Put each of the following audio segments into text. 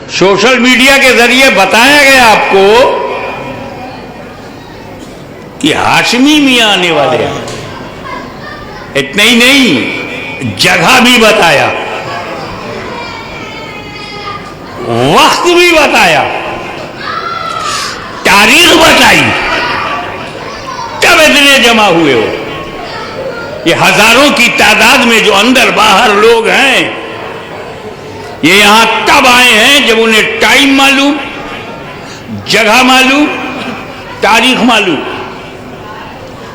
Social media के जरिए बताया गया आपको कि हाशमी मियां आने वाले हैं। इतना ही नहीं, जगह भी बताया, वक्त भी बताया, तारीख बताई, कब इतने जमा हुए हो। ये हजारों की तादाद में जो अंदर बाहर लोग हैं, ये यहां तब आए हैं जब उन्हें टाइम मालूम, जगह मालूम, तारीख मालूम।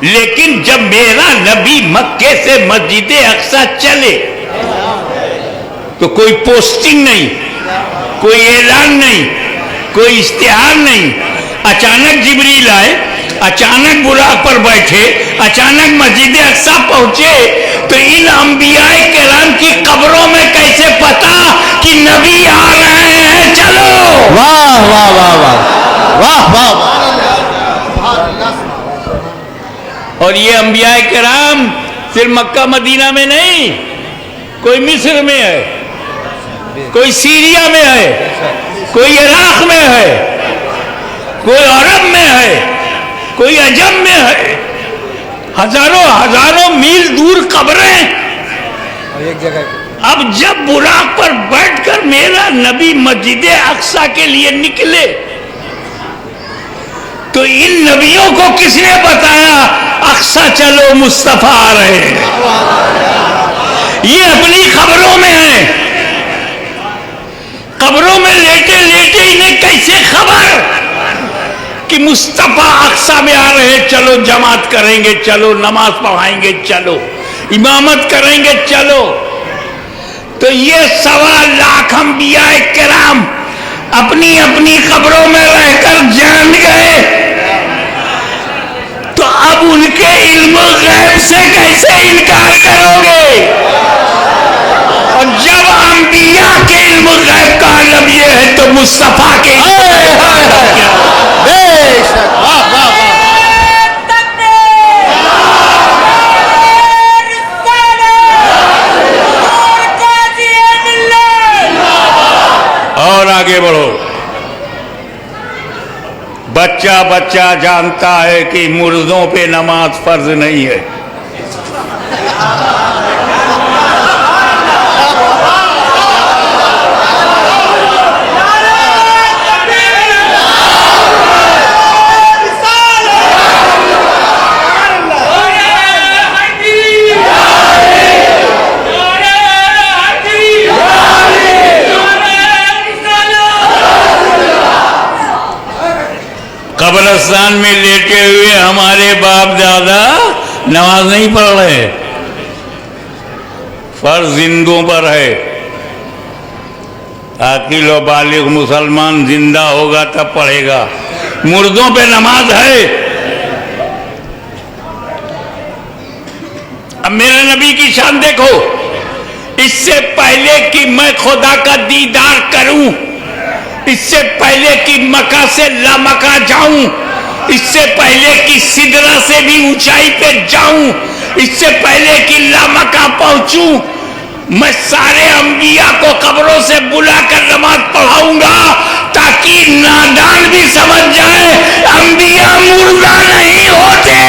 लेकिन जब मेरा नबी मक्के से मस्जिद अक्सा चले तो कोई पोस्टिंग नहीं, कोई ऐलान नहीं, कोई इश्तिहार नहीं। अचानक जिब्रील आए, अचानक बुराक पर बैठे, अचानक मस्जिद अक्सा पहुंचे, तो इन अंबियाए किराम की कब्रों में कैसे पता कि नबी आ रहे हैं? चलो। वाह वाह वाह वाह वाह वाह। और ये अंबियाए किराम सिर्फ मक्का मदीना में नहीं, कोई मिस्र में है, कोई सीरिया में है, कोई इराक में है, कोई अरब में है, कोई अजम में है। हजारों हजारों मील दूर कब्रें। एक जगह अब जब बुराक पर बैठकर मेरा नबी मस्जिद अक्सा के लिए निकले तो इन नबियों को किसने बताया अक्सा चलो मुस्तफा आ रहे हैं? ये अपनी खबरों में है। कब्रों में लेटे लेटे इन्हें कैसे खबर कि मुस्तफा अक्सा में आ रहे हैं? चलो जमात करेंगे, चलो नमाज पढ़ाएंगे, चलो इमामत करेंगे, चलो। तो ये 1.25 लाख अंबियाए किराम अपनी अपनी कब्रों में रहकर जान गए, तो अब उनके इल्म गैब से कैसे इनकार करोगे? और जब अंबिया के इल्म गैब का आलम यह है तो मुस्तफा के बेशक। वाह वाह वाह। और आगे बढ़ो। बच्चा बच्चा जानता है कि मुर्दों पे नमाज फर्ज नहीं है। कब्रिस्तान में लेटे हुए हमारे बाप दादा नमाज नहीं पढ़ रहे, फर्ज जिंदों पर है। आकिल और बालिग मुसलमान जिंदा होगा तब पढ़ेगा, मुर्दों पे नमाज है। अब मेरे नबी की शान देखो। इससे पहले कि मैं खुदा का दीदार करूं, इससे पहले कि मक्का से लामक्का जाऊं, इससे पहले कि सिदरा से भी ऊंचाई पे जाऊं, इससे पहले कि लामक्का पहुंचूं, मैं सारे अंबिया को कब्रों से बुलाकर नमाज पढ़ाऊंगा ताकि नादान भी समझ जाए अंबिया मुर्दा नहीं होते।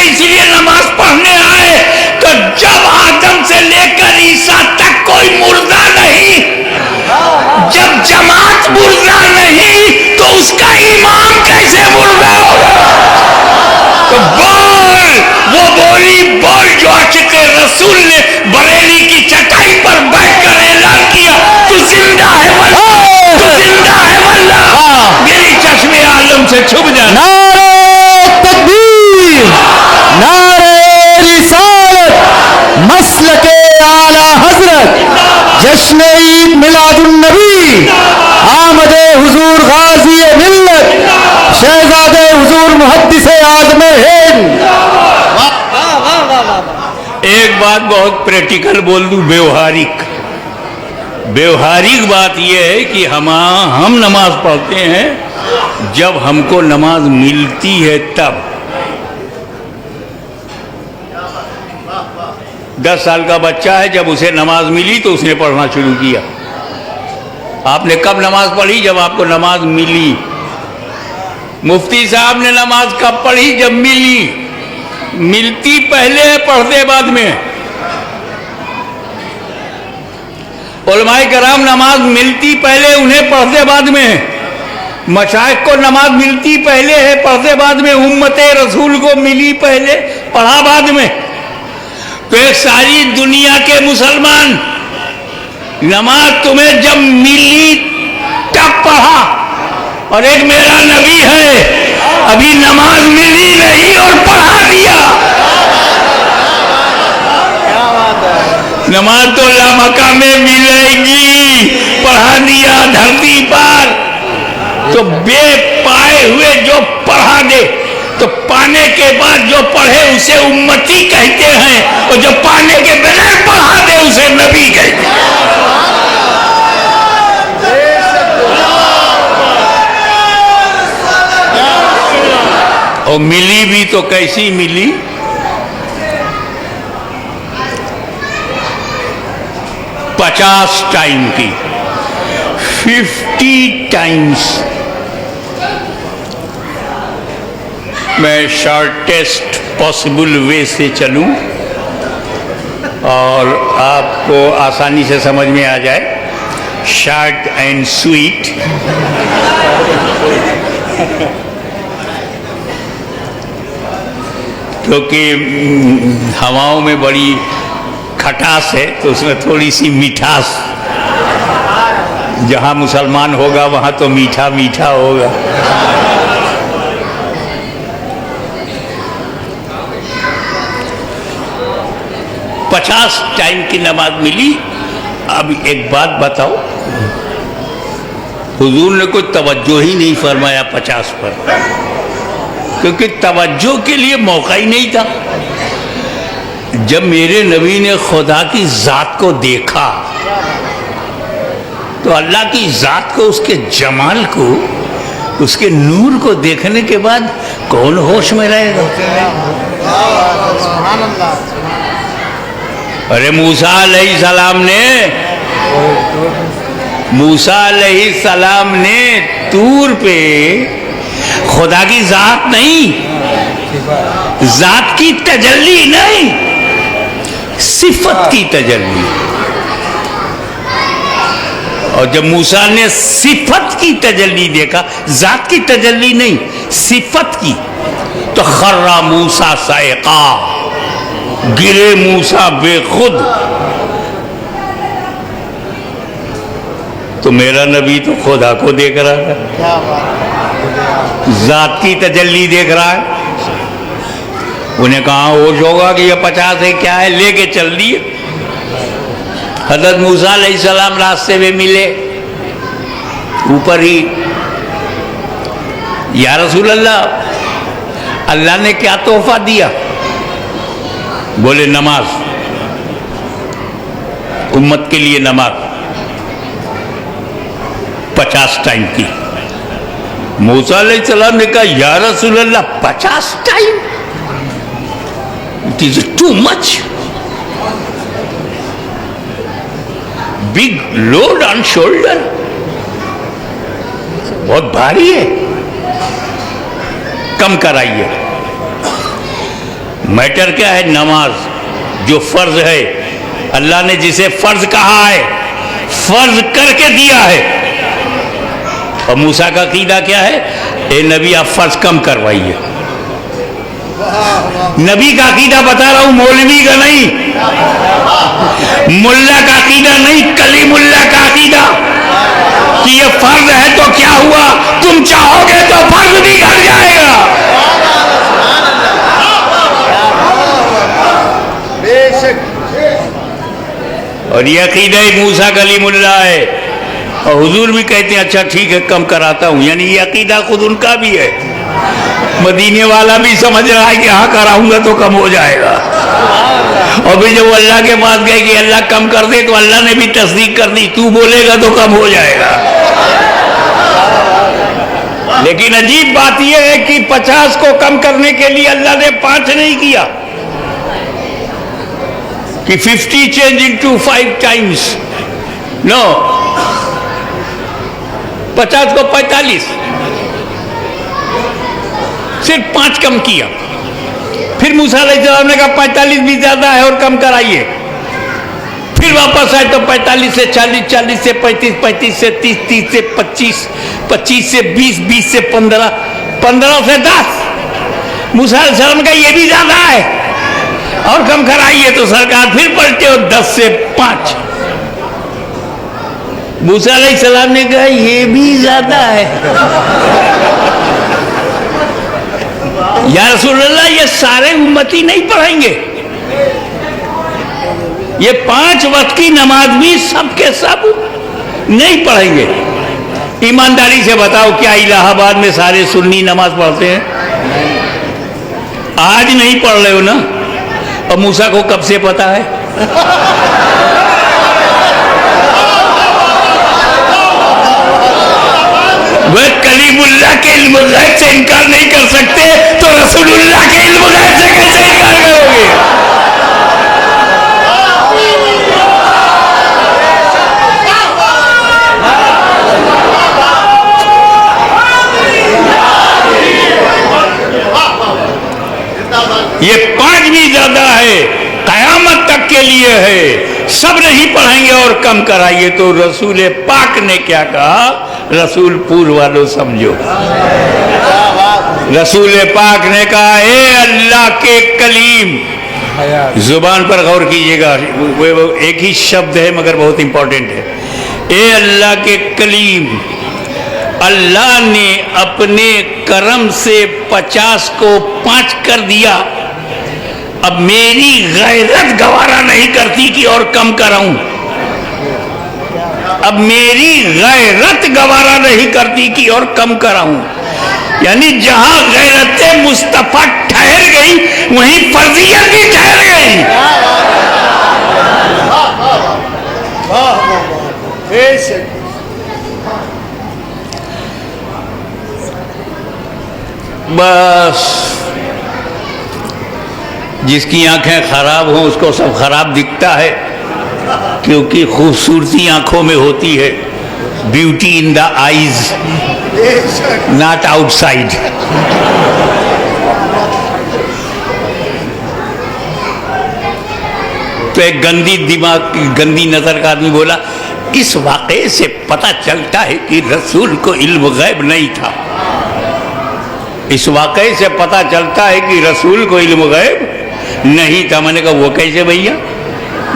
इसलिए नमाज पढ़ने आए। तो जब आदम से लेकर ईसा तक कोई मुर्दा नहीं, जब जमात मुर्दा नहीं तो उसका इमाम कैसे मुर्दा होगा? तो बोल, वो बोली बोल जो आशिक़े रसूल ने बरेली की चटाई पर बैठकर ऐलान किया, तू जिंदा है वल्लाह, तू जिंदा है वल्लाह, मेरी चश्मे आलम से छुप जाना। मसलके आला हजरत, जश्न ईद मिलादुन्नबी, आमदे हुजूर गाजी मिल्लत, शहजादे हुजूर मुहद्दिस आज़म हिंद। एक बात बहुत प्रैक्टिकल बोल दूं, व्यवहारिक बात यह है कि हम नमाज पढ़ते हैं जब हमको नमाज मिलती है तब। 10 साल का बच्चा है, जब उसे नमाज मिली तो उसने पढ़ना शुरू किया। आपने कब नमाज पढ़ी? जब आपको नमाज मिली। मुफ्ती साहब ने नमाज कब पढ़ी? जब मिली। मिलती पहले है, पढ़ते बाद में। उलमाए कराम नमाज मिलती पहले, उन्हें पढ़ते बाद में। मशाइख को नमाज मिलती पहले है, पढ़ते बाद में। उम्मते रसूल को मिली पहले, पढ़ा बाद में। तो एक सारी दुनिया के मुसलमान नमाज तुम्हें जब मिली तब पढ़ा, और एक मेरा नबी है अभी नमाज मिली नहीं और पढ़ा दिया। नमाज तो लामका में मिलेगी, पढ़ा दिया धरती पर। तो बेपाए हुए जो पढ़ा दे, तो पाने के बाद जो पढ़े उसे उम्मती कहते हैं, और जो पाने के बगैर पढ़ा दे उसे नबी कहते हैं। और मिली भी तो कैसी मिली? पचास टाइम की, 50 टाइम्स। मैं शॉर्टेस्ट पॉसिबल वे से चलूं और आपको आसानी से समझ में आ जाए, शॉर्ट एंड स्वीट। क्योंकि हवाओं में बड़ी खटास है, तो उसमें थोड़ी सी मिठास। जहाँ मुसलमान होगा वहाँ तो मीठा मीठा होगा। पचास टाइम की नमाज मिली। अब एक बात बताओ, हुजूर ने कोई तवज्जो ही नहीं फरमाया 50 पर, क्योंकि तवज्जो के लिए मौका ही नहीं था। जब मेरे नबी ने खुदा की जात को देखा, तो अल्लाह की जात को, उसके जमाल को, उसके नूर को देखने के बाद कौन होश में रहेगा? अरे मूसा अलैहिस्सलाम ने तूर पे खुदा की जात नहीं, जात की तजल्ली नहीं, सिफत की तजल्ली। और जब मूसा ने सिफत की तजल्ली देखा, जात की तजल्ली नहीं, सिफत की, तो खर्रा मूसा साइका, गिरे मूसा बेखुद। तो मेरा नबी तो खुदा को देख रहा था, जात की तजल्ली देख रहा है। उन्हें कहा होश होगा कि ये 50 है, क्या है, लेके चल दिए। हज़रत मूसा अलैहिस्सलाम रास्ते में मिले, ऊपर ही, या रसूल अल्लाह, अल्लाह ने क्या तोहफा दिया? बोले नमाज, उम्मत के लिए नमाज 50 टाइम की। मूसा अलैहिस्सलाम ने कहा या रसूल अल्लाह 50 time, it is too much, big load on shoulder, बहुत भारी है, कम कराइए। मैटर क्या है? नमाज जो फर्ज है, अल्लाह ने जिसे फर्ज कहा है, फर्ज करके दिया है। और मूसा का अकीदा क्या है? ए नबी आप फर्ज कम करवाइए। नबी का अकीदा बता रहा हूं, मौलवी का नहीं, मुल्ला का अकीदा नहीं, कलीमुल्ला का अकीदा, कि ये फर्ज है तो क्या हुआ, तुम चाहोगे तो फर्ज भी कर जाएगा। और ये अकीदा मूसा कलीमुल्लाह है। और हुजूर भी कहते हैं अच्छा ठीक है कम कराता हूं, यानी ये अकीदा खुद उनका भी है। मदीने वाला भी समझ रहा है कि हाँ कराऊंगा तो कम हो जाएगा। और फिर जब वो अल्लाह के पास गए कि अल्लाह कम कर दे, तो अल्लाह ने भी तस्दीक कर दी, तू बोलेगा तो कम हो जाएगा। लेकिन अजीब बात यह है कि 50 को कम करने के लिए अल्लाह ने 5 नहीं किया कि 50 चेंज इनटू 5 टाइम्स, नो, 50 को 45, सिर्फ 5 कम किया। फिर मूसा अलैहिस्सलाम ने कहा 45 भी ज्यादा है और कम कराइए। फिर वापस आए तो 45 से 40, 40 से 35, 35 से 30, 30 से 25, 25 से 20, 20 से 15, 15 से 10। मूसा अलैहिस्सलाम का ये भी ज्यादा है और कम कराइए। तो सरकार फिर पलटे और 10 से 5। मूसा अलैहिस्सलाम ने कहा ये भी ज्यादा है। या रसूलल्लाह, ये सारे उम्मती नहीं पढ़ेंगे, ये 5 वक्त की नमाज भी सबके सब नहीं पढ़ेंगे। ईमानदारी से बताओ, क्या इलाहाबाद में सारे सुन्नी नमाज पढ़ते हैं? आज नहीं पढ़ रहे हो ना? और मूसा को कब से पता है? वह कलीमुल्लाह के इल्म गैब से इनकार नहीं कर सकते, तो रसूलुल्लाह के इल्म गैब से कैसे इनकार करोगे? ये 5 भी ज्यादा है, कयामत तक के लिए है, सब नहीं पढ़ेंगे और कम कराइए। तो रसूल पाक ने क्या कहा? रसूल पूर्व वालों समझो, रसूल पाक ने कहा ए अल्लाह के कलीम, जुबान पर गौर कीजिएगा, वो एक ही शब्द है मगर बहुत इंपॉर्टेंट है। ए अल्लाह के कलीम, अल्लाह ने अपने करम से 50 को 5 कर दिया। अब मेरी गैरत गवारा नहीं करती कि और कम कराऊं। अब मेरी गैरत गवारा नहीं करती कि और कम कराऊं। यानी जहां गैरत मुस्तफा ठहर गई, वहीं फर्जियत भी ठहर गई। बस जिसकी आंखें खराब हों उसको सब खराब दिखता है, क्योंकि खूबसूरती आंखों में होती है। Beauty in the eyes, not outside. तो एक गंदी दिमाग की गंदी नजर का आदमी बोला, इस वाक़े से पता चलता है कि रसूल को इल्म गैब नहीं था। इस वाक़े से पता चलता है कि रसूल को इल्म गैब नहीं था। मैंने कहा वो कैसे भैया?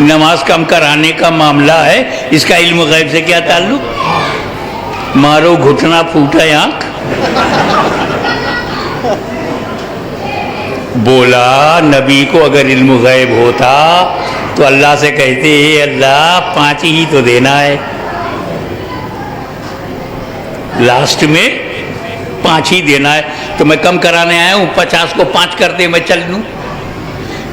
नमाज कम कराने का मामला है, इसका इल्म गैब से क्या ताल्लुक? मारो घुटना फूटा आंख। बोला नबी को अगर इल्म गैब होता तो अल्लाह से कहते हैं अल्लाह 5 ही तो देना है, लास्ट में 5 ही देना है। तो मैं कम कराने आया हूँ, 50 को 5 कर दे मैं चल लूँ।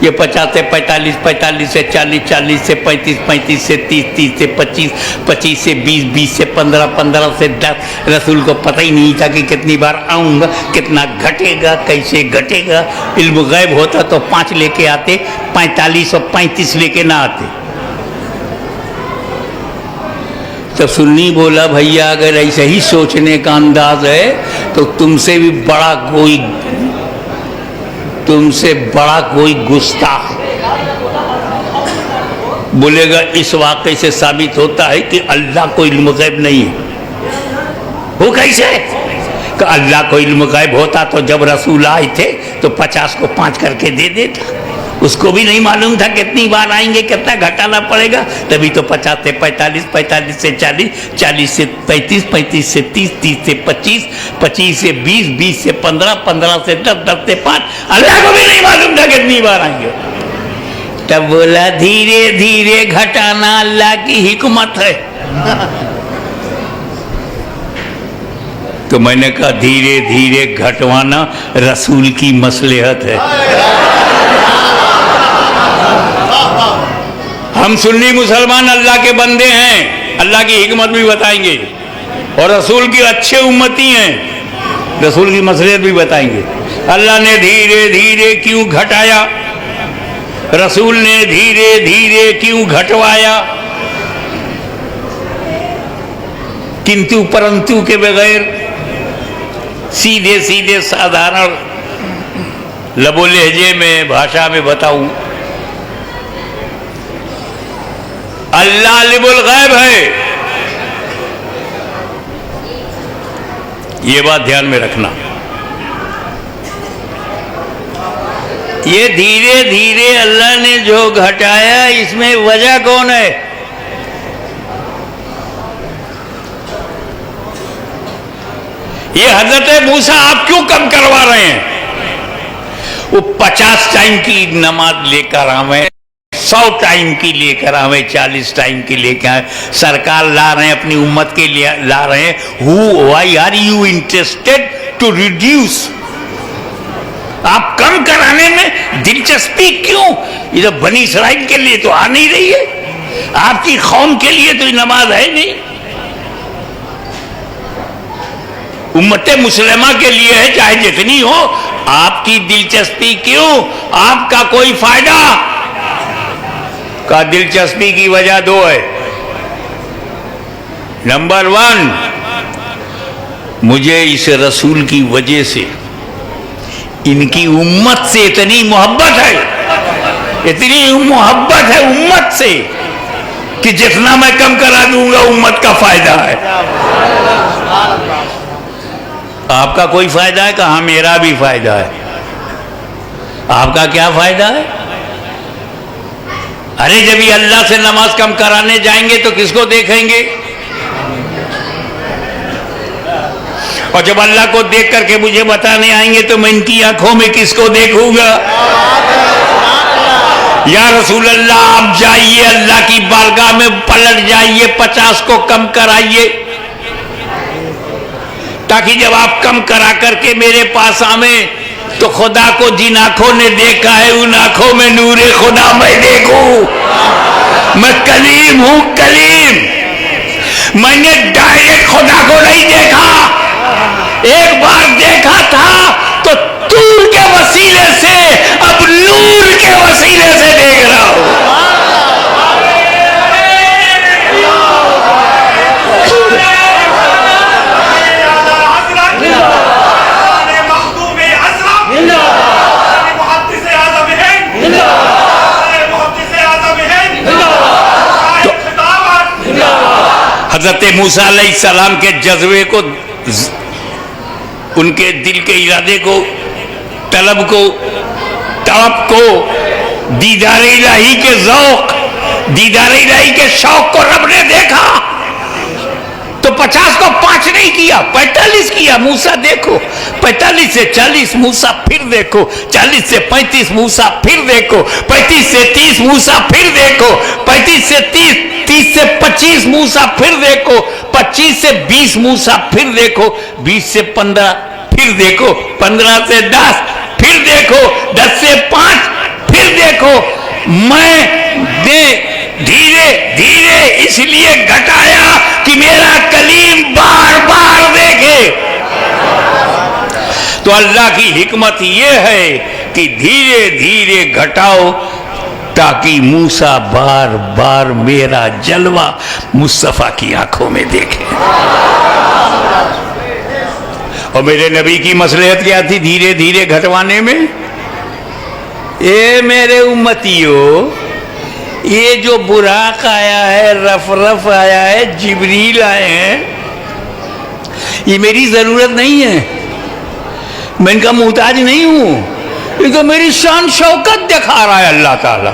ये 50 से 45, 45 से 40, 40 से 35, 35 से 30, 30 से 25, 25 से 20, 20 से 15, 15 से 10। रसूल को पता ही नहीं था कि कितनी बार आऊँगा, कितना घटेगा, कैसे घटेगा। इल्म गैब होता तो 5 लेके आते, 45 और 35 लेके ना आते। तो सुन्नी बोला भैया अगर ऐसे ही सोचने का अंदाज है तो तुमसे बड़ा कोई गुस्ताख बोलेगा इस वाक़े से साबित होता है कि अल्लाह को इल्म गैब नहीं है। वो कैसे? कि अल्लाह को इल्म गैब होता तो जब रसूल आए थे तो 50 को 5 करके दे देता। उसको भी नहीं मालूम था कितनी बार आएंगे, कितना घटाना पड़ेगा। तभी तो 50 से 45, 45 से 40, 40 से 35, 35 से 30, 30 से 25, 25 से 20, 20 से 15, 15 से 10, 10 से 5। अल्लाह को भी नहीं मालूम था कितनी बार आएंगे। तब बोला धीरे धीरे घटाना अल्लाह की हिकमत है। तो मैंने कहा धीरे धीरे घटवाना रसूल की मसलहत है। हम सुन्नी मुसलमान अल्लाह के बंदे हैं, अल्लाह की हिकमत भी बताएंगे और रसूल की अच्छे उम्मती हैं, रसूल की मसलहत भी बताएंगे। अल्लाह ने धीरे धीरे क्यों घटाया, रसूल ने धीरे धीरे क्यों घटवाया, किंतु परंतु के बगैर सीधे सीधे साधारण लबो लहजे में भाषा में बताऊं, अल्लाह अलीमुल गैब है, ये बात ध्यान में रखना। ये धीरे धीरे अल्लाह ने जो घटाया, इसमें वजह कौन है? ये हजरत मूसा आप क्यों कम करवा रहे हैं? वो 50 टाइम की नमाज लेकर आवे, 100 टाइम की लेकर आवे, 40 टाइम की लेकर आए, सरकार ला रहे हैं, अपनी उम्मत के लिए ला रहे हैं। Why are you interested to reduce? आप कम कराने में दिलचस्पी क्यों? ये तो बनी इसराइल के लिए तो आ नहीं रही है, आपकी कौम के लिए तो ये नमाज है नहीं, उम्मते मुसलमा के लिए है, चाहे जितनी हो। आपकी दिलचस्पी क्यों? आपका कोई फायदा? का दिलचस्पी की वजह दो है। नंबर 1, मुझे इस रसूल की वजह से इनकी उम्मत से इतनी मोहब्बत है, इतनी मोहब्बत है उम्मत से कि जितना मैं कम करा दूंगा उम्मत का फायदा है। आपका कोई फायदा है? कहा मेरा भी फायदा है। आपका क्या फायदा है? अरे जब ये अल्लाह से नमाज कम कराने जाएंगे तो किसको देखेंगे? और जब अल्लाह को देख करके मुझे बताने आएंगे तो मैं इनकी आंखों में किसको देखूंगा? या रसूल अल्लाह, आप जाइए अल्लाह की बारगाह में, पलट जाइए, 50 को कम कराइए, ताकि जब आप कम करा करके मेरे पास आवे तो खुदा को जिन आंखों ने देखा है उन आंखों में नूरे खुदा मैं देखूं। मैं कलीम हूं, कलीम। मैंने डायरेक्ट खुदा को नहीं देखा, एक बार देखा था तो तूर के वसीले से, अब नूर के वसीले से देख रहा हूं। हजरत मूसा अलैहिस्सलाम के जज्बे को, उनके दिल के इरादे को, तलब को, तड़प को, दीदार इलाही के ज़ौक़, दीदार इलाही के शौक को रब ने देखा तो 50 को 5 नहीं किया, 45 किया। मूसा देखो, 45 से 40 मूसा फिर देखो, 40 से 35 मूसा फिर देखो, 35 से 30 मूसा फिर देखो, 35 से 30, 30 से 25 मूसा फिर देखो, 25 से 20 मूसा फिर देखो, 20 से 15 फिर देखो, 15 से 10 फिर देखो, 10 से 5 फिर देखो। मैं धीरे धीरे इसलिए घटाया कि मेरा कलीम बार बार देखे। तो अल्लाह की हिकमत यह है कि धीरे धीरे घटाओ ताकि मूसा बार बार मेरा जलवा मुस्तफा की आंखों में देखे। और मेरे नबी की मसलहत क्या थी धीरे धीरे घटवाने में? ये मेरे उम्मतियों, ये जो बुराक आया है, रफ रफ आया है, जिब्रील आए हैं, ये मेरी जरूरत नहीं है, मैं इनका मुहताज नहीं हूं, ये तो मेरी शान शौकत दिखा रहा है अल्लाह ताला।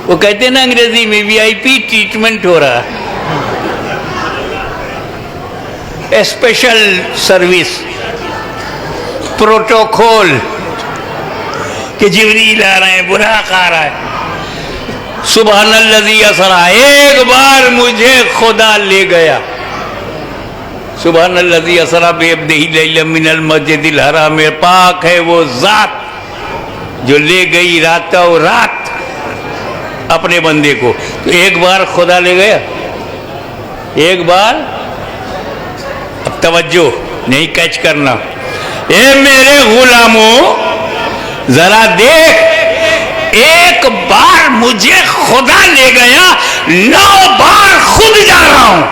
वो कहते हैं ना अंग्रेजी में वीआईपी ट्रीटमेंट हो रहा है, स्पेशल सर्विस, प्रोटोकॉल, कि जिब्रील आ रहे हैं, बुराक आ रहा है। सुबहानल्लज़ी असरा, एक बार मुझे खुदा ले गया, सुबहानल्लज़ी असरा बिअब्दिही लैलन मिनल मस्जिदिल हराम में, पाक है वो ज़ात जो ले गई रातों रात अपने बंदे को। तो एक बार खुदा ले गया, एक बार। अब तवज्जो नहीं कैच करना, ए मेरे गुलामों जरा देख, एक बार मुझे खुदा ले गया, 9 बार खुद जा रहा हूं।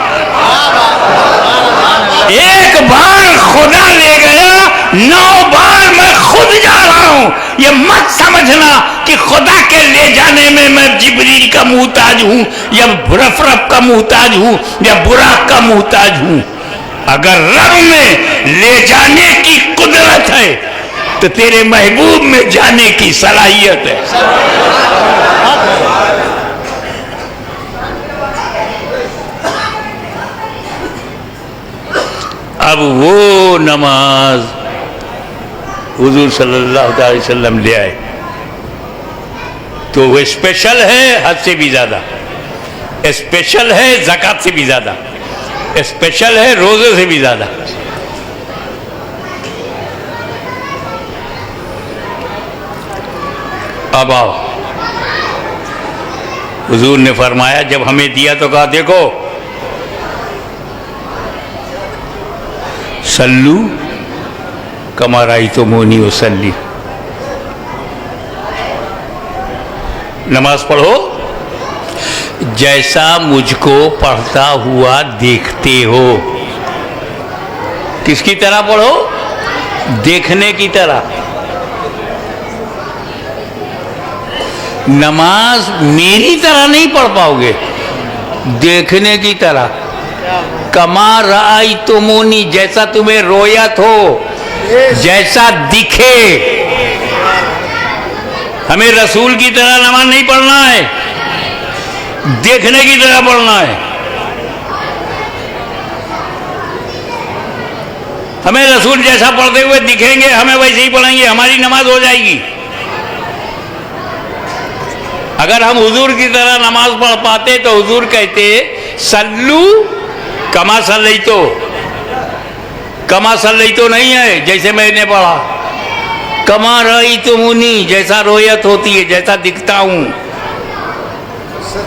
एक बार खुदा ले गया, 9 बार मैं खुद जा रहा हूं। ये मत समझना कि खुदा के ले जाने में मैं जिब्रील का मुहताज हूं, या रफ का मुहताज हूं, या बुराक का मुहताज हूं। अगर रब में ले जाने की कुदरत है तो तेरे महबूब में जाने की सलाहियत है। अब वो नमाज हुजूर सल्लल्लाहु अलैहि वसल्लम ले आए तो वो स्पेशल है, हद से भी ज्यादा स्पेशल है, ज़कात से भी ज्यादा स्पेशल है, रोजे से भी ज्यादा। अब आओ, हुजूर ने फरमाया, जब हमें दिया तो कहा देखो, सल्लू कमा रायतुमूनी उसल्ली, नमाज पढ़ो जैसा मुझको पढ़ता हुआ देखते हो। किसकी तरह पढ़ो? देखने की तरह। नमाज मेरी तरह नहीं पढ़ पाओगे, देखने की तरह। कमा रायतुमूनी, जैसा तुम्हें रोयत हो, जैसा दिखे। हमें रसूल की तरह नमाज नहीं पढ़ना है, देखने की तरह पढ़ना है। हमें रसूल जैसा पढ़ते हुए दिखेंगे, हमें वैसे ही पढ़ेंगे, हमारी नमाज हो जाएगी। अगर हम हुजूर की तरह नमाज पढ़ पाते तो हुजूर कहते सल्लू कमा सल्लैतो। कमा सल्लैतो नहीं है जैसे मैंने पढ़ा, कमा रायतुमूनी, जैसा रोयत होती है, जैसा दिखता हूं।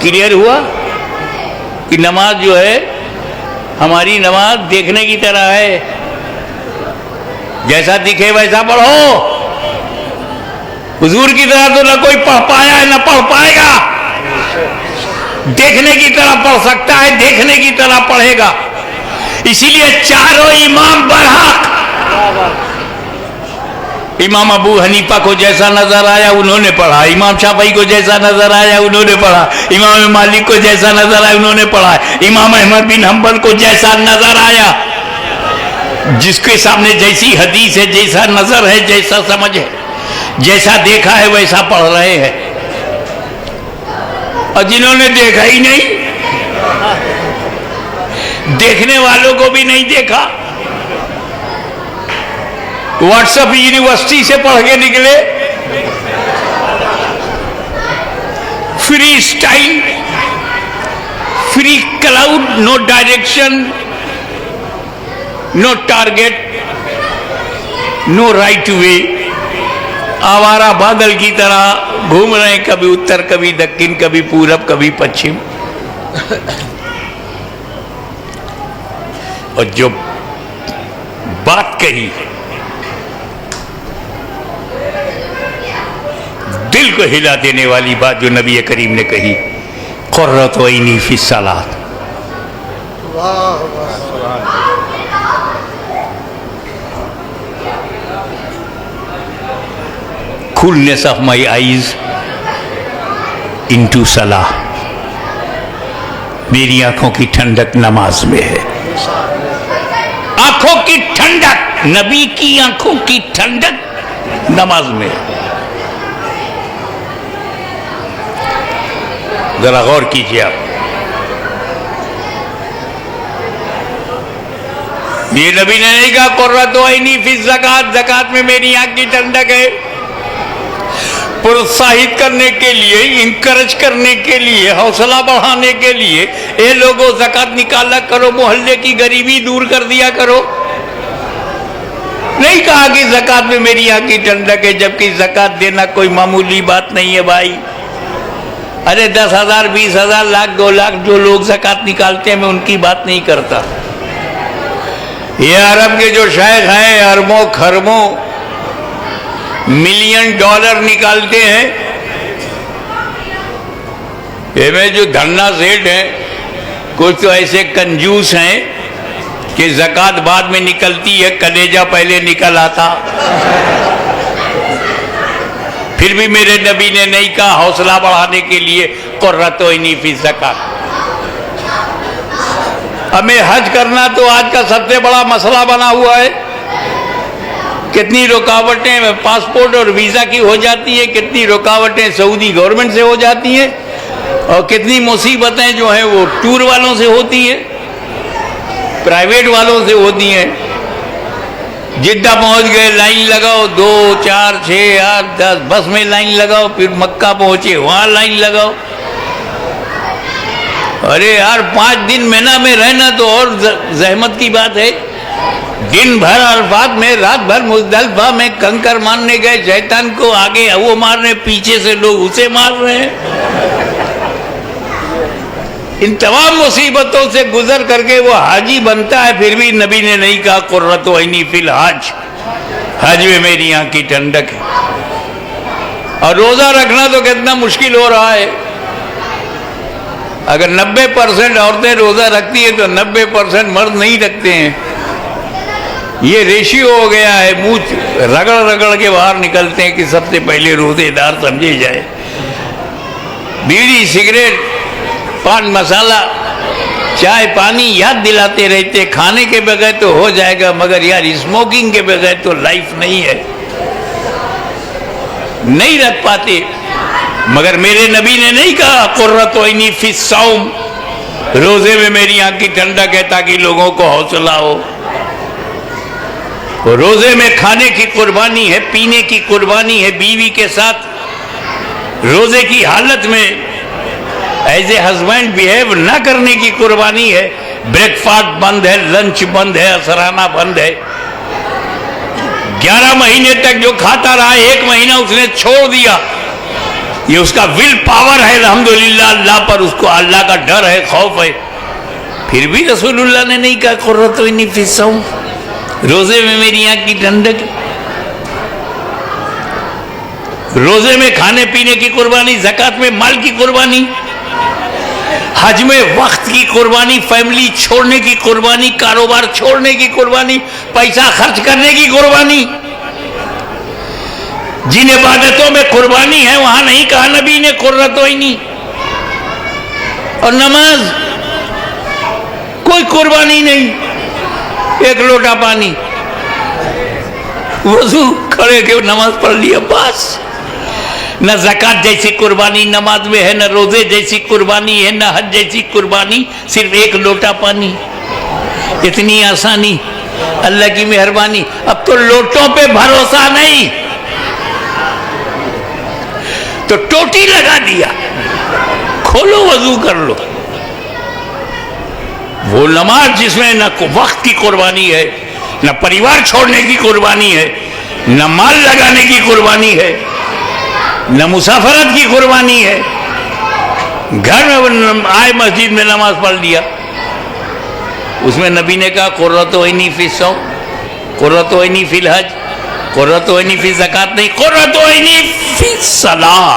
क्लियर हुआ कि नमाज जो है, हमारी नमाज देखने की तरह है, जैसा दिखे वैसा पढ़ो। हुजूर की तरह तो न कोई पढ़ पाया है, न पढ़ पाएगा। देखने की तरह पढ़ सकता है, देखने की तरह पढ़ेगा। इसीलिए चारों इमाम बरहक, इमाम अबू हनीफा को जैसा नजर आया उन्होंने पढ़ा, इमाम शाफई को जैसा नजर आया उन्होंने पढ़ा, इमाम मालिक को जैसा नजर आया उन्होंने पढ़ा, इमाम अहमद बिन हम्बल को जैसा नजर आया, जिसके सामने जैसी हदीस है, जैसा नजर है, जैसा समझ है, जैसा देखा है वैसा पढ़ रहे हैं। और जिन्होंने देखा ही नहीं, देखने वालों को भी नहीं देखा, व्हाट्सएप यूनिवर्सिटी से पढ़ के निकले, free style, free cloud, no direction, no target, no right way, आवारा बादल की तरह घूम रहे हैं, कभी उत्तर, कभी दक्षिण, कभी पूरब, कभी पश्चिम। और जो बात कही, दिल को हिला देने वाली बात जो नबी करीम ने कही, क़ुर्रत Anne fee Salat. coolness of my eyes into सलाह, मेरी आंखों की ठंडक नमाज में है। आंखों की ठंडक, नबी की आंखों की ठंडक नमाज में है। जरा गौर कीजिए आप, ये नबी ने नहीं कहा क़ुर्रत ऐनी फी ज़कात, ज़कात में मेरी आंख की ठंडक है। प्रोत्साहित करने के लिए, इंकरेज करने के लिए, हौसला बढ़ाने के लिए, ये लोगों ज़कात निकाला करो, मोहल्ले की गरीबी दूर कर दिया करो। नहीं कहा कि ज़कात में मेरी आंख की ठंडक है, जबकि ज़कात देना कोई मामूली बात नहीं है भाई। अरे 10,000, 20,000, लाख, 2 लाख जो लोग ज़कात निकालते हैं, मैं उनकी बात नहीं करता। ये अरब के जो शेख हैं, अरबों खरबों मिलियन डॉलर निकालते हैं, ये में जो धन्ना सेठ हैं, कुछ तो ऐसे कंजूस हैं कि ज़कात बाद में निकलती है, कलेजा पहले निकल आता। फिर भी मेरे नबी ने नहीं कहा, हौसला बढ़ाने के लिए कुर्रतुइनी फी ज़कात। हमें हज करना तो आज का सबसे बड़ा मसला बना हुआ है। कितनी रुकावटें पासपोर्ट और वीज़ा की हो जाती है, कितनी रुकावटें सऊदी गवर्नमेंट से हो जाती हैं, और कितनी मुसीबतें जो हैं वो टूर वालों से होती हैं, प्राइवेट वालों से होती हैं। जिद्दा पहुंच गए, लाइन लगाओ, 2, 4, 6, 8, 10 बस में लाइन लगाओ, फिर मक्का पहुंचे, वहां लाइन लगाओ। अरे यार 5 दिन मिना में रहना तो और जहमत की बात है। दिन भर अरफात में, रात भर मुज़दलिफा में कंकर मारने गए, शैतान को आगे वो मार रहे, पीछे से लोग उसे मार रहे हैं। इन तमाम मुसीबतों से गुजर करके वो हाजी बनता है, फिर भी नबी ने नहीं कहा कुर्रतुइनी फिल हज, हज में मेरी आंख की ठंडक है। और रोजा रखना तो कितना मुश्किल हो रहा है। अगर 90% औरतें रोजा रखती है तो 90% मर्द नहीं रखते हैं। ये रेशियो हो गया है, मुंह रगड़ रगड़ के बाहर निकलते हैं कि सबसे पहले रोजेदार समझे जाए। बीड़ी, सिगरेट, पान मसाला, चाय पानी याद दिलाते रहते, खाने के बगैर तो हो जाएगा, मगर यार स्मोकिंग के बगैर तो लाइफ नहीं है, नहीं रख पाते। मगर मेरे नबी ने नहीं कहा कुर्रतुइनी फी सौम, रोजे में मेरी आंख की ठंडक है ताकि लोगों को हौसला हो। रोजे में खाने की कुर्बानी है, पीने की कुर्बानी है, बीवी के साथ रोजे की हालत में एज ए हस्बैंड बिहेव ना करने की कुर्बानी है। ब्रेकफास्ट बंद है, लंच बंद है, असराना बंद है। 11 महीने तक जो खाता रहा, 1 महीना उसने छोड़ दिया, ये उसका विल पावर है अल्हम्दुलिल्लाह अल्लाह पर, उसको अल्लाह का डर है, खौफ है। फिर भी रसूलुल्लाह ने नहीं कहा कुर्रतुइनी फी सौम, रोजे में मेरी आंख की ठंडक। रोजे में खाने पीने की कुर्बानी, ज़कात में माल की कुर्बानी, हज में वक्त की कुर्बानी, फैमिली छोड़ने की कुर्बानी, कारोबार छोड़ने की कुर्बानी, पैसा खर्च करने की कुर्बानी। जिन इबादतों में कुर्बानी है वहां नहीं कहा नबी ने कुर्रतुइनी। और नमाज, कोई कुर्बानी नहीं, 1 लोटा पानी, वजू खड़े के नमाज पढ़ लिया बस। न ज़कात जैसी कुर्बानी नमाज में है, न रोजे जैसी कुर्बानी है, न हज जैसी कुर्बानी, सिर्फ 1 लोटा पानी। इतनी आसानी, अल्लाह की मेहरबानी। अब तो लोटों पे भरोसा नहीं, तो टोटी लगा दिया, खोलो वजू कर लो। वो नमाज जिसमें न वक्त की कुर्बानी है, न परिवार छोड़ने की कुर्बानी है, न माल लगाने की कुर्बानी है, न मुसाफरत की कुर्बानी है, घर में आए मस्जिद में नमाज पढ़ लिया, उसमें नबी ने कहा कुर्रतुइनी फी सौम, कुर्रतुइनी फिल हज, कुर्रतुइनी फी ज़कात नहीं, कुर्रतुइनी फी सलाह,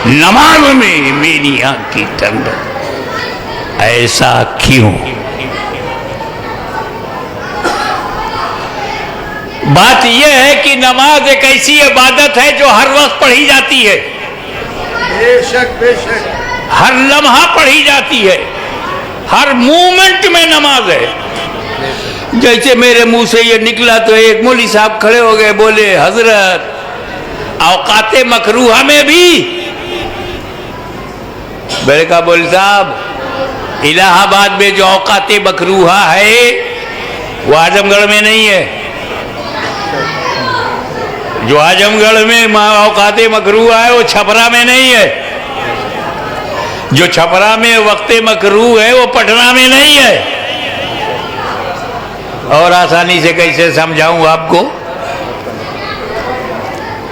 नमाज में मेरी आंख की ठंडक। ऐसा क्यों? बात यह है कि नमाज एक ऐसी इबादत है जो हर वक्त पढ़ी जाती है, बेशक बेशक, हर लम्हा पढ़ी जाती है, हर मूवमेंट में नमाज है। जैसे मेरे मुंह से ये निकला तो एक मौलवी साहब खड़े हो गए, बोले हजरत औकाते मकरूहा में भी। मैंने कहा बोल साहब, इलाहाबाद में जो औकाते मकरूहा है वो आजमगढ़ में नहीं है। जो आजमगढ़ में औकाते मकरूह है वो छपरा में नहीं है। जो छपरा में वक्ते मकरूह है वो पटना में नहीं है। और आसानी से कैसे समझाऊं आपको?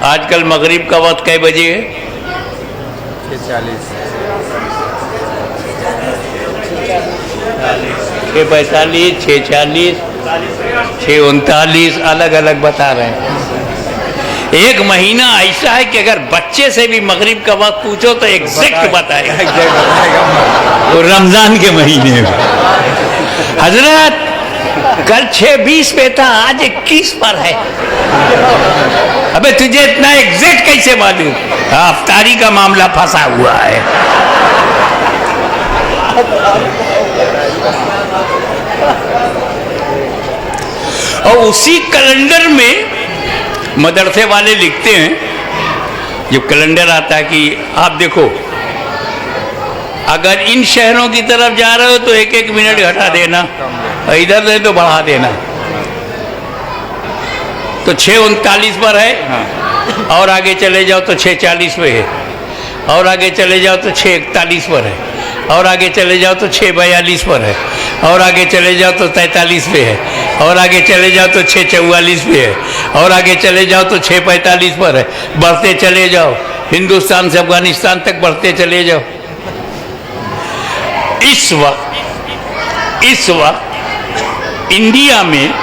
आजकल मगरिब का वक्त कै बजे है? 6:45, 6:40, 6:39 अलग अलग बता रहे हैं। एक महीना ऐसा है कि अगर बच्चे से भी मगरिब का वक्त पूछो तो एग्जैक्ट बताएगा। वो रमजान के महीने में हजरत कल 6:20 पे था, आज 21 पर है। अबे तुझे इतना एग्जैक्ट कैसे मालूम? अफ्तारी का मामला फंसा हुआ है। और उसी कैलेंडर में मदरसे वाले लिखते हैं, जब कैलेंडर आता है कि आप देखो अगर इन शहरों की तरफ जा रहे हो तो 1-1 मिनट घटा देना, इधर से तो बढ़ा देना। तो 6:39 पर है, और आगे चले जाओ तो 6:40 पे है, और आगे चले जाओ तो 6:41 पर है, और आगे चले जाओ तो 6:42 पर है, और आगे चले जाओ तो 43 पे है, और आगे चले जाओ तो 6:44 पे है, और आगे चले जाओ तो 6:45 पर है। बढ़ते चले जाओ, हिंदुस्तान से अफगानिस्तान तक बढ़ते चले जाओ। इस वक्त इंडिया में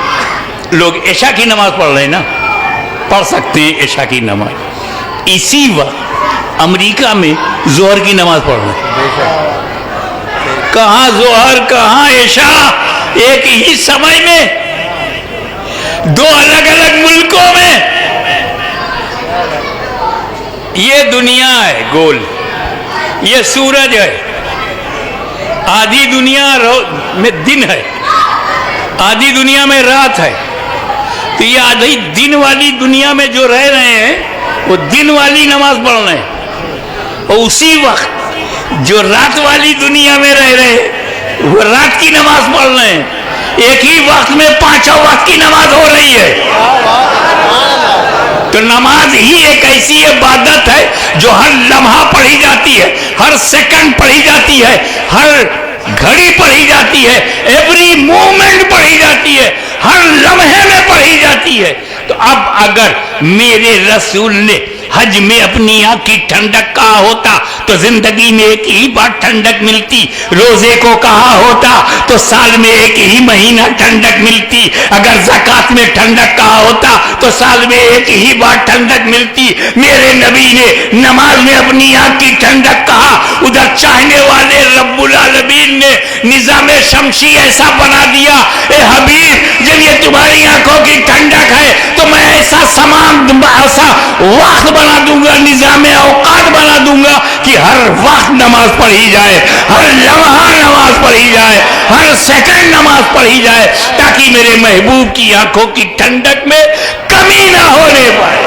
लोग ऐशा की नमाज पढ़ रहे हैं ना, पढ़ सकते हैं ऐशा की नमाज। इसी वक्त अमेरिका में जोहर की नमाज पढ़ रहे हैं। कहाँ जोहर कहाँ ऐशा, एक ही समय में, दो अलग अलग मुल्कों में। ये दुनिया है गोल, ये सूरज है। आधी दुनिया में दिन है, आधी दुनिया में रात है। तो ये आधी दिन वाली दुनिया में जो रह रहे हैं वो दिन वाली नमाज पढ़ रहे हैं, और उसी वक्त जो रात वाली दुनिया में रह रहे हैं वो रात की नमाज पढ़ रहे हैं। एक ही वक्त में 5 वक्त की नमाज हो रही है। तो नमाज ही एक ऐसी इबादत है जो हर लम्हा पढ़ी जाती है, हर सेकंड पढ़ी जाती है, हर घड़ी पढ़ी जाती है, एवरी मोमेंट पढ़ी जाती है, हर लम्हे में पढ़ी जाती है। तो अब अगर मेरे रसूल ने हज में अपनी आंख की ठंडक कहा होता तो जिंदगी में एक ही बार ठंडक मिलती। रोजे को कहा होता तो साल में एक ही महीना ठंडक मिलती। अगर ज़कात में ठंडक कहा होता तो साल में एक ही बार ठंडक मिलती। मेरे नबी ने नमाज में अपनी आंख की ठंडक कहा, उधर चाहने वाले रब्बुल आलमीन ने निजाम शमसी ऐसा बना दिया, ए हबीब जब ये तुम्हारी आंखों की ठंडक है तो मैं ऐसा समान ऐसा वक्त बना दूंगा, निजाम औकात बना दूंगा कि हर वक्त नमाज पढ़ी जाए, हर लम्हा नमाज पढ़ी जाए, हर सेकंड नमाज पढ़ी जाए, ताकि मेरे महबूब की आंखों की ठंडक में कमी ना होने पाए।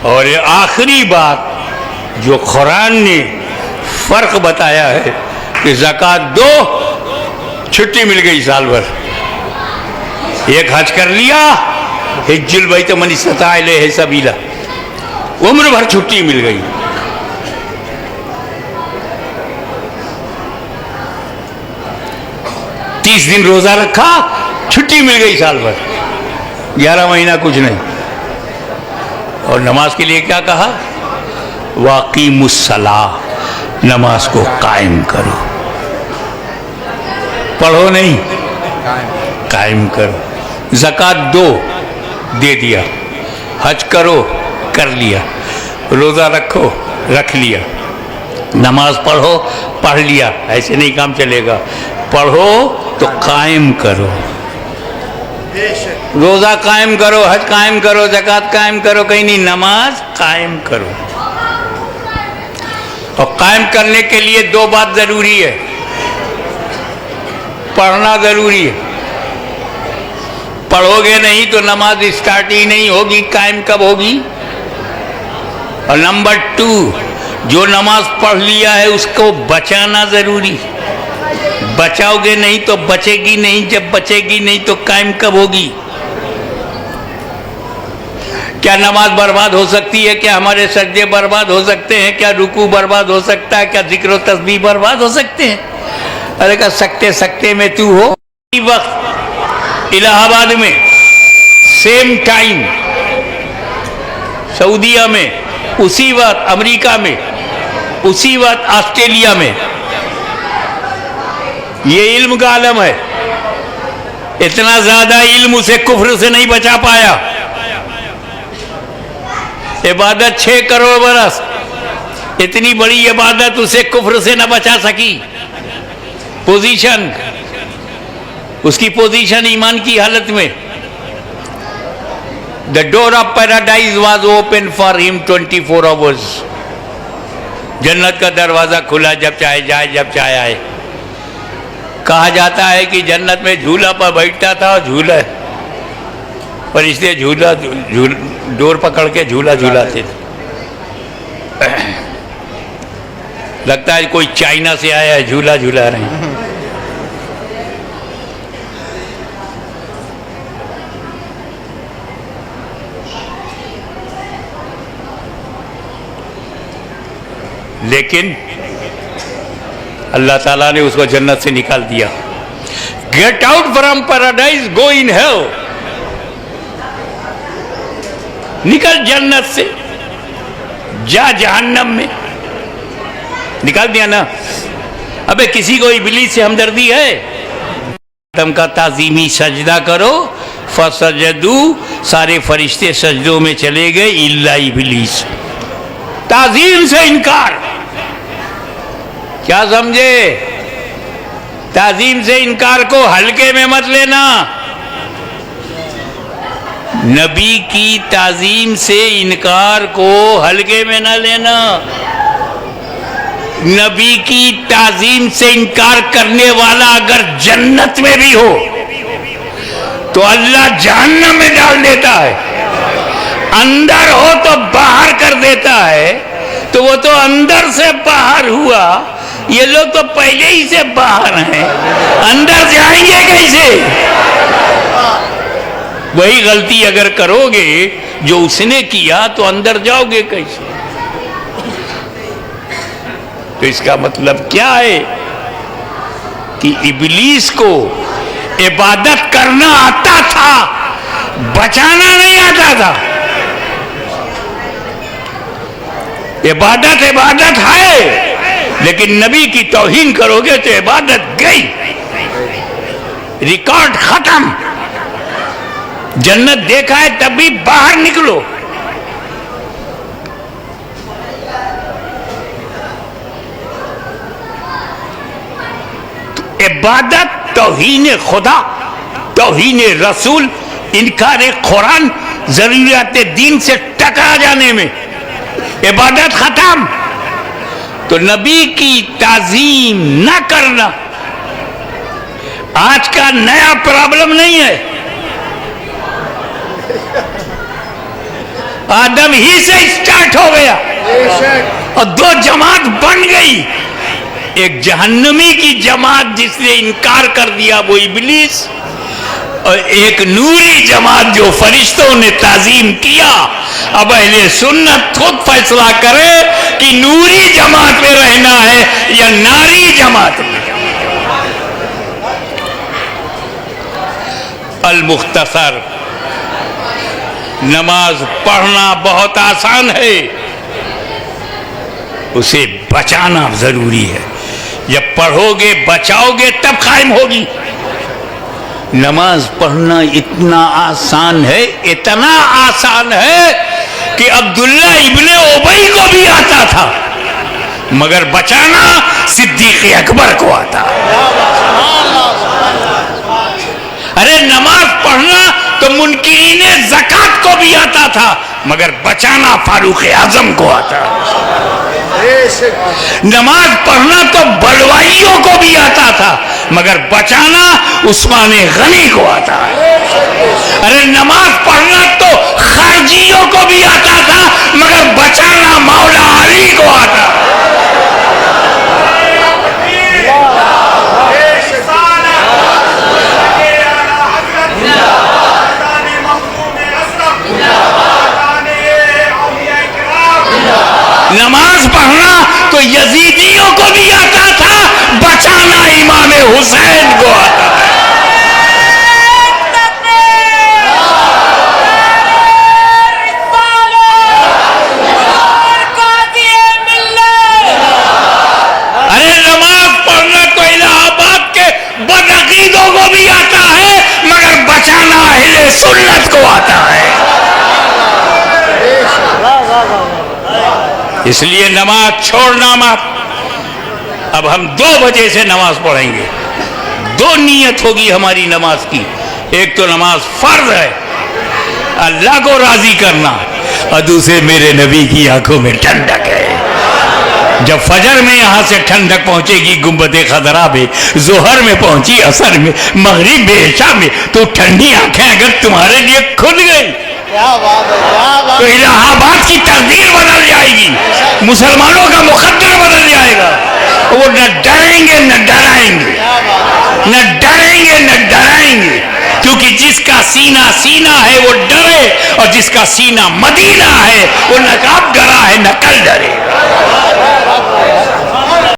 और ये आखिरी बात जो कुरान ने फर्क बताया है कि ज़कात दो, छुट्टी मिल गई साल भर। एक हज कर लिया, हिज्जुल बैत मन इस्तता इलैहि सबीला, उम्र भर छुट्टी मिल गई। तीस दिन रोजा रखा, छुट्टी मिल गई साल भर, 11 महीना कुछ नहीं। और नमाज के लिए क्या कहा? वाक़ीमुस्सलाह, नमाज को कायम करो, पढ़ो नहीं, कायम करो। ज़कात दो, दे दिया। हज करो, कर लिया। रोज़ा रखो, रख लिया। नमाज पढ़ो, पढ़ लिया। ऐसे नहीं काम चलेगा। पढ़ो तो कायम करो, रोज़ा कायम करो, हज कायम करो, ज़कात कायम करो, कहीं नहीं, नमाज कायम करो। और कायम करने के लिए दो बात जरूरी है, पढ़ना जरूरी है। पढ़ोगे नहीं तो नमाज स्टार्ट ही नहीं होगी। कायम कब होगी? और नंबर 2, जो नमाज पढ़ लिया है उसको बचाना जरूरी। बचाओगे नहीं तो बचेगी नहीं, जब बचेगी नहीं तो कायम कब होगी? क्या नमाज बर्बाद हो सकती है? क्या हमारे सजदे बर्बाद हो सकते हैं? क्या रुकू बर्बाद हो सकता है? क्या जिक्र व तस्बीह बर्बाद हो सकते हैं? अरे क्या सकते सकते में तू हो। इसी वक्त इलाहाबाद में सेम टाइम, सऊदीया में उसी वक्त, अमेरिका में उसी वक्त, ऑस्ट्रेलिया में, ये इल्म का आलम है। इतना ज्यादा इल्म उसे कुफ्र से नहीं बचा पाया। इबादत 6 करोड़ बरस, इतनी बड़ी इबादत उसे कुफ्र से न बचा सकी। पोजीशन, उसकी पोजीशन ईमान की हालत में। The door of paradise was open for him 24 hours. जन्नत का दरवाजा खुला, जब चाहे जाए जब चाहे आए। कहा जाता है कि जन्नत में झूला पर बैठता था और झूला पर इसलिए डोर पकड़ के झूला झूलाते थे। लगता है कोई चाइना से आया है, झूला झूला रहे हैं। लेकिन अल्लाह ताला ने उसको जन्नत से निकाल दिया। Get out from paradise, go in hell. निकल जन्नत से, जा जहन्नम में। निकाल दिया ना। अबे किसी को इब्लीस से हमदर्दी है? आदम का ताजीमी सजदा करो, फसजदू, सारे फरिश्ते सजदों में चले गए इल्ला इब्लीस। ताजीम से इनकार। क्या समझे? ताजीम से इनकार को हल्के में मत लेना। नबी की ताजीम से इनकार को हल्के में न लेना। नबी की ताजीम से इनकार करने वाला अगर जन्नत में भी हो तो अल्लाह जहन्नम में डाल देता है। अंदर हो तो बाहर कर देता है। तो वो तो अंदर से बाहर हुआ, ये लोग तो पहले ही से बाहर हैं, अंदर जाएंगे कैसे? वही गलती अगर करोगे जो उसने किया तो अंदर जाओगे कैसे? तो इसका मतलब क्या है कि इब्लीस को इबादत करना आता था, बचाना नहीं आता था। इबादत इबादत है, लेकिन नबी की तौहीन करोगे तो इबादत गई, रिकॉर्ड खत्म। जन्नत देखा है तब भी बाहर निकलो। तो इबादत, तौहीन खुदा, तौहीन रसूल, इनकार कुरान, जरूरियात दीन से टकरा जाने में इबादत खत्म। तो नबी की ताजीम न करना आज का नया प्रॉब्लम नहीं है। आदम ही से स्टार्ट हो गया और 2 जमात बन गई। एक जहन्नमी की जमात जिसने इनकार कर दिया वो इब्लीस, और एक नूरी जमात जो फरिश्तों ने ताजीम किया। अब अहले सुन्नत खुद फैसला करे कि नूरी जमात में रहना है या नारी जमात में। अल मुख्तसर, नमाज पढ़ना बहुत आसान है, उसे बचाना जरूरी है। जब पढ़ोगे बचाओगे तब कायम होगी। नमाज पढ़ना इतना आसान है, इतना आसान है कि अब्दुल्ला इब्ने उबई को भी आता था, मगर बचाना सिद्दीक अकबर को आता। अरे नमाज पढ़ना तो मुनकिरीने ज़कात को भी आता था, मगर बचाना फारूक आजम को आता। नमाज पढ़ना तो बलवाइयों को भी आता था, मगर बचाना उस्मान गनी को आता है। अरे नमाज पढ़ना तो फौजियों को भी आता था, मगर बचाना मौला अली को आता। नमाज पढ़ना तो यजीदियों को भी आता था, बचाना इमाम हुसैन को आता है। अरे नमाज पढ़ना तो इलाहाबाद के बदअकीदों को भी आता है, मगर बचाना अहले सुन्नत को आता है। इसलिए नमाज छोड़ना मत। अब हम 2 बजे से नमाज पढ़ेंगे। 2 नियत होगी हमारी नमाज की। एक तो नमाज फर्ज है, अल्लाह को राजी करना, और दूसरे मेरे नबी की आंखों में ठंडक है। जब फजर में यहां से ठंडक पहुंचेगी गुंबद खदरा में, जोहर में पहुंची, असर में, मगरिब में, इशा में, तो ठंडी आंखें अगर तुम्हारे लिए खुल गई तो इलाहाबाद की तकदीर बदल जाएगी, मुसलमानों का मुकद्दर बदल जाएगा। वो न डरेंगे न डराएंगे, न डरेंगे न डराएंगे, क्योंकि जिसका सीना सीना है वो डरे, और जिसका सीना मदीना है वो नकाब डरा